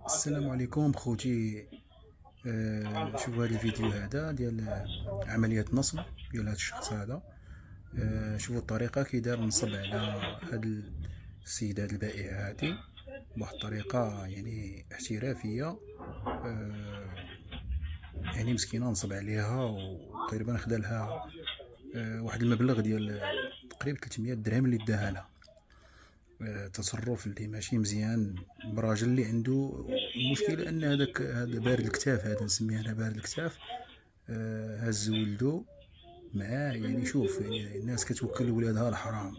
السلام عليكم خوتي. شوفوا هذا الفيديو هذا ديال عملية نصب ديال هذا الشخص هذا. شوفوا الطريقة كي دار نصب على هذا السيد هذا البائع هذه بواحد الطريقة يعني احترافية. يعني مسكينة نصب عليها وتقريبا خدا لها واحد المبلغ ديال تقريبا 300 درهم اللي داها لها. تصرف اللي ماشي مزيان براجل اللي عنده المشكله ان هذا بارد الكتاف، هذا نسميه انا بارد الكتاف. هز ولدو معاه، يعني شوف يعني الناس كتوكل ولادها الحرام.